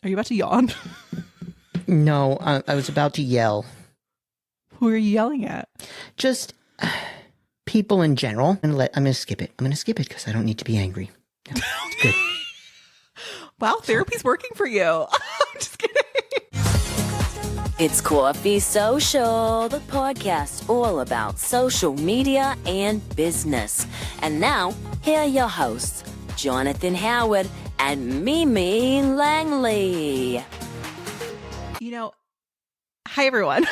Are you about to yawn? No, I was about to yell. Who are you yelling at? Just people in general. I'm going to skip it. I'm going to skip it because I don't need to be angry. No, it's good. Wow, therapy's working for you. I'm just kidding. It's Coffee Social, the podcast all about social media and business. And now, here are your hosts, Jonathan Howard and Mimi Langley. You know, hi, everyone.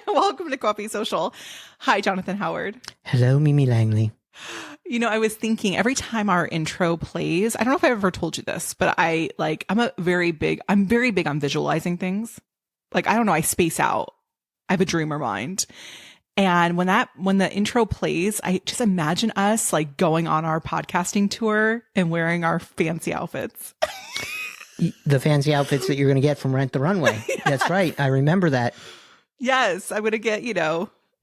Welcome to Coffee Social. Hi, Jonathan Howard. Hello, Mimi Langley. You know, I was thinking every time our intro plays, I don't know if I've ever told you this, but I'm very big on visualizing things. Like, I don't know, I space out. I have a dreamer mind. And when the intro plays, I just imagine us like going on our podcasting tour and wearing our fancy outfits. The fancy outfits that you're going to get from Rent the Runway. Yes. That's right. I remember that. Yes. I'm going to get,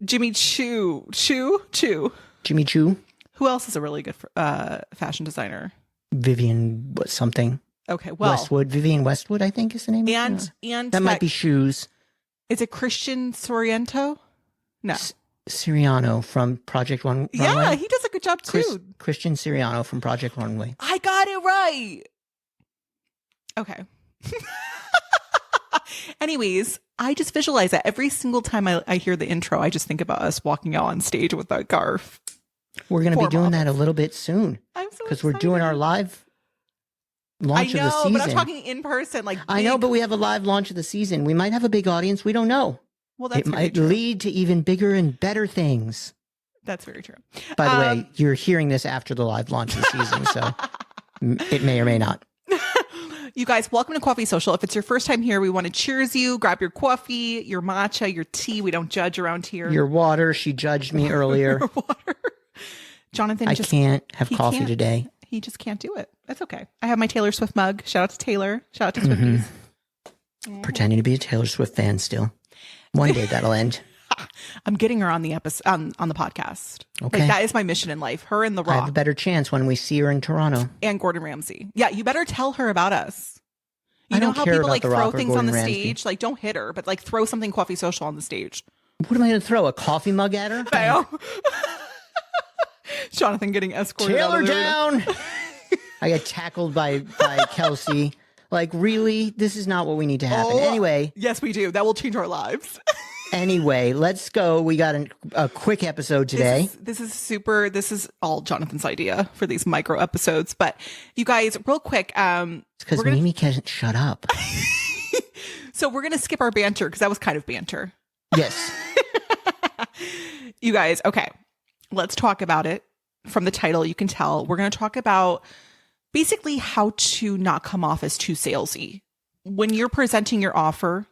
Jimmy Choo. Jimmy Choo. Who else is a really good fashion designer? Vivian something. Okay, well. Vivian Westwood, I think is the name. And that might be shoes. Is it Christian Soriento? No. Siriano from Project Runway. Yeah, he does a good job too. Christian Siriano from Project Runway. I got it right. Okay. Anyways, I just visualize that every single time I hear the intro. I just think about us walking out on stage with a scarf. We're going to be doing that a little bit soon. I'm so because we're doing our live launch of the season. But I'm talking in person. I know, but we have a live launch of the season. We might have a big audience. We don't know. Well, that's it might lead to even bigger and better things. That's very true. By the way, you're hearing this after the live launch of the season, so it may or may not. You guys, welcome to Coffee Social. If it's your first time here, we want to cheers you. Grab your coffee, your matcha, your tea. We don't judge around here. Your water. She judged me earlier. Your water. Jonathan, I can't have coffee today. He just can't do it. That's okay. I have my Taylor Swift mug. Shout out to Taylor. Shout out to Swifties. Mm-hmm. Pretending to be a Taylor Swift fan still. One day that'll end. I'm getting her on the episode on the podcast. Okay, like, that is my mission in life. Her and The Rock. I have a better chance when we see her in Toronto. And Gordon Ramsay. Yeah, you better tell her about us. You know how people like throw things on the stage? Like, don't hit her, but like throw something Coffee Social on the stage. What am I going to throw? A coffee mug at her? Fail. Jonathan getting escorted Taylor out of the down. I get tackled by Kelsey. Like, really? This is not what we need to happen. Anyway. Yes, we do. That will change our lives. Anyway, let's go. We got a quick episode today. This is all Jonathan's idea for these micro episodes. But you guys, real quick. It's because Mimi can't shut up. So we're going to skip our banter because that was kind of banter. Yes. You guys, okay. Let's talk about it. From the title, you can tell. We're going to talk about basically how to not come off as too salesy. When you're presenting your offer,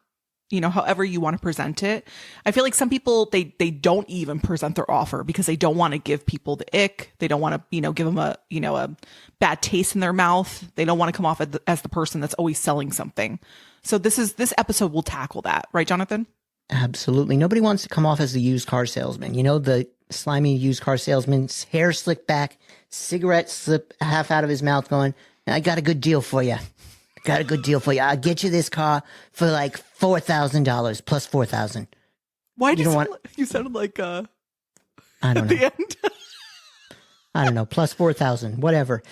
however you want to present it. I feel like some people, they don't even present their offer because they don't want to give people the ick. They don't want to, give them a bad taste in their mouth. They don't want to come off as the person that's always selling something. So this episode will tackle that. Right, Jonathan? Absolutely. Nobody wants to come off as the used car salesman. The slimy used car salesman's hair slicked back, cigarette slip half out of his mouth going, I got a good deal for you. I'll get you this car for like $4,000 plus $4,000. Why did you sounded like I don't know. The end? I don't know. Plus 4,000, whatever.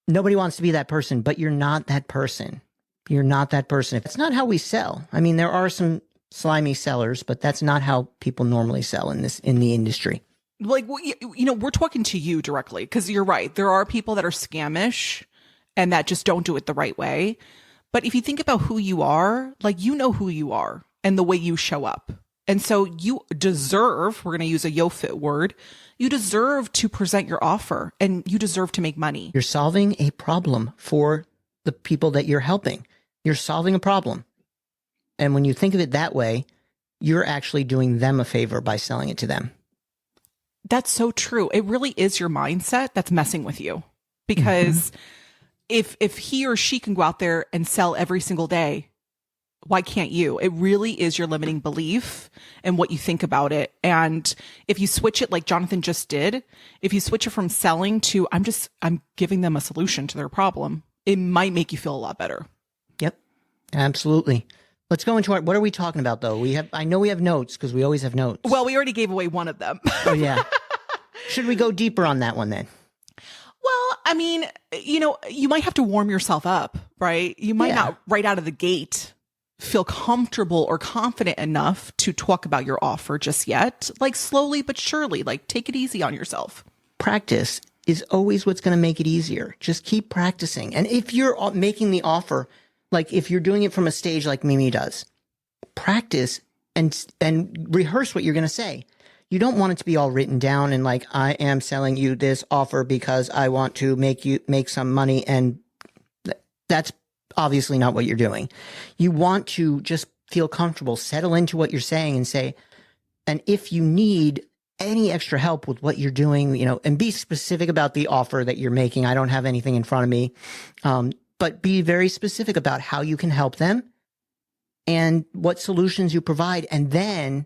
Nobody wants to be that person, but you're not that person. You're not that person. It's not how we sell. I mean, there are some slimy sellers, but that's not how people normally sell in the industry. Like, we're talking to you directly because you're right. There are people that are scamish and that just don't do it the right way. But if you think about who you are, like, who you are and the way you show up. And so you deserve, we're going to use a yo-fit word, you deserve to present your offer and you deserve to make money. You're solving a problem for the people that you're helping. You're solving a problem. And when you think of it that way, you're actually doing them a favor by selling it to them. That's so true. It really is your mindset that's messing with you. Because if he or she can go out there and sell every single day, why can't you? It really is your limiting belief and what you think about it. And if you switch it like Jonathan just did, if you switch it from selling to I'm giving them a solution to their problem, it might make you feel a lot better. Yep. Absolutely. Let's go into what are we talking about though? I know we have notes because we always have notes. Well, we already gave away one of them. Oh yeah. Should we go deeper on that one then? Well, I mean, you might have to warm yourself up, right? You might not right out of the gate feel comfortable or confident enough to talk about your offer just yet. Like slowly but surely, like take it easy on yourself. Practice is always what's going to make it easier. Just keep practicing. And if you're making the offer, like if you're doing it from a stage like Mimi does, practice and rehearse what you're going to say. You don't want it to be all written down and like, I am selling you this offer because I want to make some money. And that's obviously not what you're doing. You want to just feel comfortable, settle into what you're saying and say, and if you need any extra help with what you're doing, and be specific about the offer that you're making. I don't have anything in front of me. But be very specific about how you can help them and what solutions you provide. And then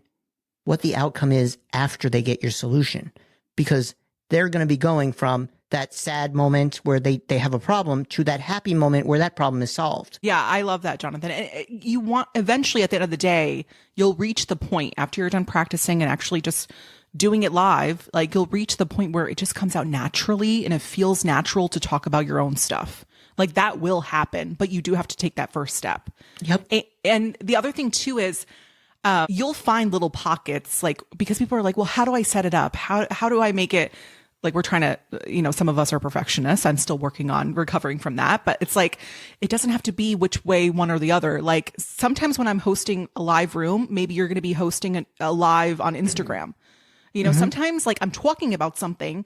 what the outcome is after they get your solution, because they're going to be going from that sad moment where they have a problem to that happy moment where that problem is solved. Yeah, I love that, Jonathan. And you want eventually at the end of the day, you'll reach the point after you're done practicing and actually just doing it live. Like you'll reach the point where it just comes out naturally and it feels natural to talk about your own stuff. Like that will happen, but you do have to take that first step. Yep. And the other thing too is, you'll find little pockets, like, because people are like, well, how do I set it up? How do I make it? Like we're trying to, some of us are perfectionists. I'm still working on recovering from that, but it's like, it doesn't have to be which way one or the other. Like sometimes when I'm hosting a live room, maybe you're going to be hosting a live on Instagram. Sometimes like I'm talking about something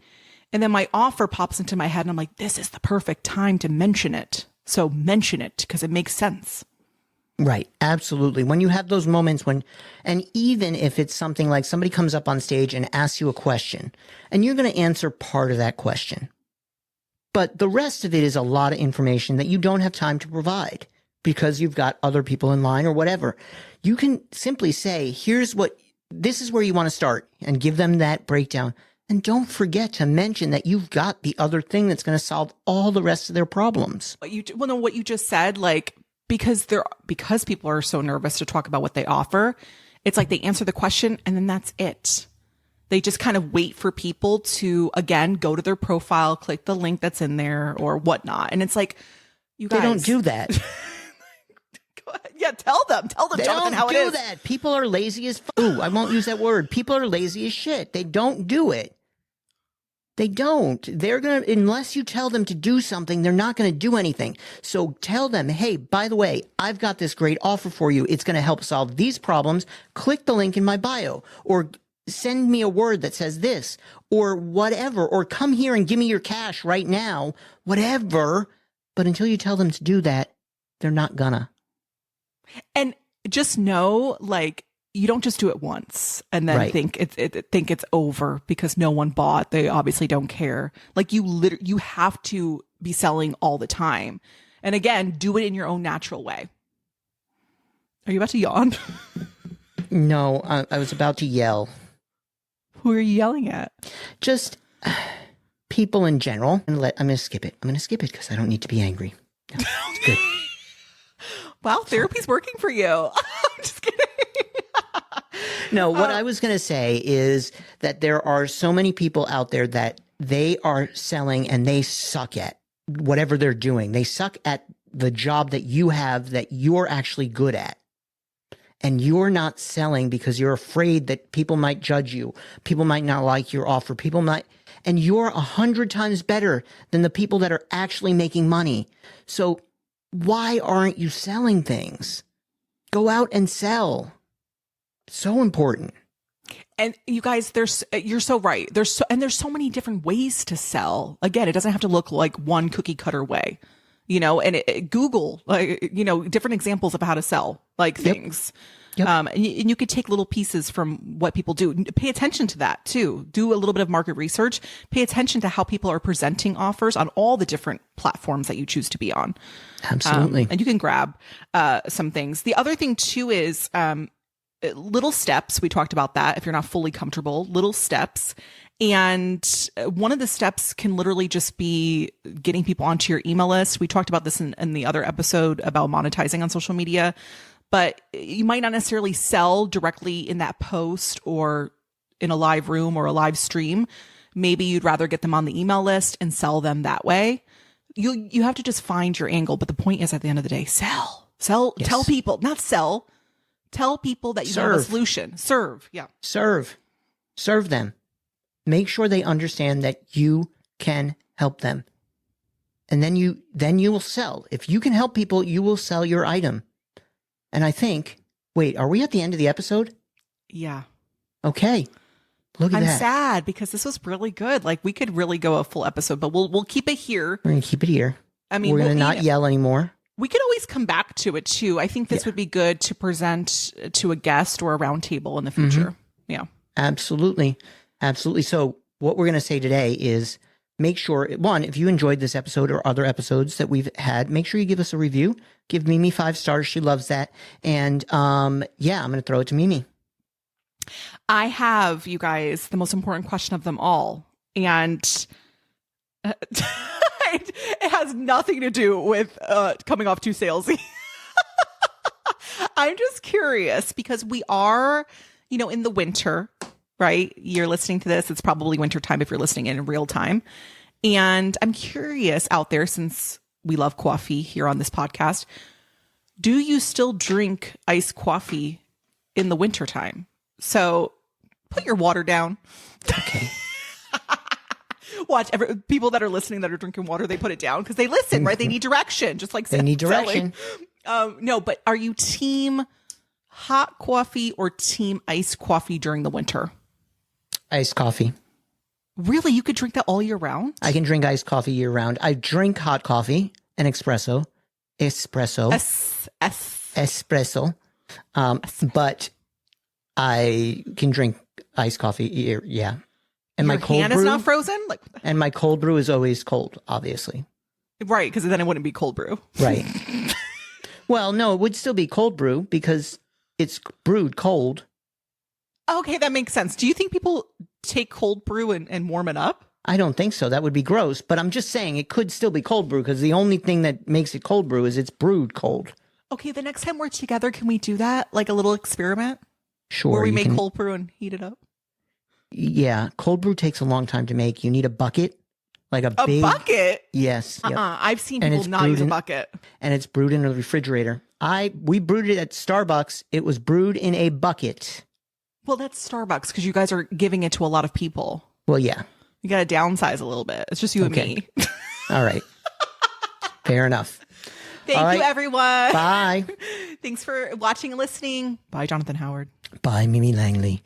and then my offer pops into my head and I'm like, this is the perfect time to mention it. So mention it because it makes sense. Right. Absolutely. When you have those moments and even if it's something like somebody comes up on stage and asks you a question and you're going to answer part of that question, but the rest of it is a lot of information that you don't have time to provide because you've got other people in line or whatever. You can simply say, this is where you want to start and give them that breakdown. And don't forget to mention that you've got the other thing that's going to solve all the rest of their problems. What you just said, like, because people are so nervous to talk about what they offer, it's like they answer the question and then that's it. They just kind of wait for people to, again, go to their profile, click the link that's in there or whatnot. And it's like, you guys. They don't do that. Go ahead. Yeah, tell them, Jonathan, how it is. They don't do that. People are lazy as ooh, I won't use that word. People are lazy as shit. They don't do it. They don't. They're going to, unless you tell them to do something, they're not going to do anything. So tell them, hey, by the way, I've got this great offer for you. It's going to help solve these problems. Click the link in my bio or send me a word that says this or whatever, or come here and give me your cash right now, whatever. But until you tell them to do that, they're not gonna. And just know, like, you don't just do it once and then think it's over because no one bought. They obviously don't care. Like you have to be selling all the time. And again, do it in your own natural way. Are you about to yawn? No, I was about to yell. Who are you yelling at? Just people in general. I'm going to skip it. I'm going to skip it because I don't need to be angry. No, it's good. Wow, therapy's working for you. I'm just kidding. No, what I was going to say is that there are so many people out there that they are selling and they suck at whatever they're doing. They suck at the job that you have that you're actually good at. And you're not selling because you're afraid that people might judge you. People might not like your offer. And you're 100 times better than the people that are actually making money. So why aren't you selling things? Go out and sell. So important. And you guys, you're so right. There's so many different ways to sell. Again, it doesn't have to look like one cookie cutter way, and Google, different examples of how to sell things. Yep. And you could take little pieces from what people do. Pay attention to that too. Do a little bit of market research. Pay attention to how people are presenting offers on all the different platforms that you choose to be on. Absolutely. And you can grab some things. The other thing too is little steps. We talked about that. If you're not fully comfortable, little steps. And one of the steps can literally just be getting people onto your email list. We talked about this in the other episode about monetizing on social media, but you might not necessarily sell directly in that post or in a live room or a live stream. Maybe you'd rather get them on the email list and sell them that way. You have to just find your angle. But the point is, at the end of the day, sell, Yes. tell people, not sell. Tell people that you have a Serve. solution. Serve. Yeah. Serve them. Make sure they understand that you can help them. And then you will sell. If you can help people, you will sell your item. And I think, wait, are we at the end of the episode? Yeah. Okay. Look at I'm that. sad because this was really good. Like, we could really go a full episode, but we'll keep it here. We're going to keep it here. I mean, we're going to not yell anymore. We could always come back to it too. I think this would be good to present to a guest or a round table in the future. Yeah. Absolutely. Absolutely. So what we're going to say today is make sure, one, if you enjoyed this episode or other episodes that we've had, make sure you give us a review. Give Mimi 5 stars. She loves that. And yeah, I'm going to throw it to Mimi. I have, you guys, the most important question of them all. And it has nothing to do with coming off too salesy. I'm just curious because we are, in the winter, right? You're listening to this. It's probably winter time if you're listening in real time. And I'm curious out there, since we love coffee here on this podcast, do you still drink iced coffee in the wintertime? So put your water down. Okay. Watch people that are listening that are drinking water, they put it down because they listen, right? They need direction, just like They need direction. No, but are you team hot coffee or team iced coffee during the winter? Iced coffee. Really? You could drink that all year round? I can drink iced coffee year round. I drink hot coffee and espresso. Espresso. But I can drink iced coffee year. Yeah. And Your my cold hand brew is not frozen? and my cold brew is always cold, obviously. Right, because then it wouldn't be cold brew. Right. Well, no, it would still be cold brew because it's brewed cold. Okay, that makes sense. Do you think people take cold brew and warm it up? I don't think so. That would be gross. But I'm just saying it could still be cold brew because the only thing that makes it cold brew is it's brewed cold. Okay, the next time we're together, can we do that? Like a little experiment? Sure. Where we you make can- cold brew and heat it up? Yeah. Cold brew takes a long time to make. You need a bucket. Like a A big bucket? Yes. Yep. I've seen And people it's not brewed use a in- bucket. And it's brewed in a refrigerator. We brewed it at Starbucks. It was brewed in a bucket. Well, that's Starbucks because you guys are giving it to a lot of people. Well, yeah. You got to downsize a little bit. It's just you Okay. and me. All right. Fair enough. Thank All you, right. everyone. Bye. Thanks for watching and listening. Bye, Jonathan Howard. Bye, Mimi Langley.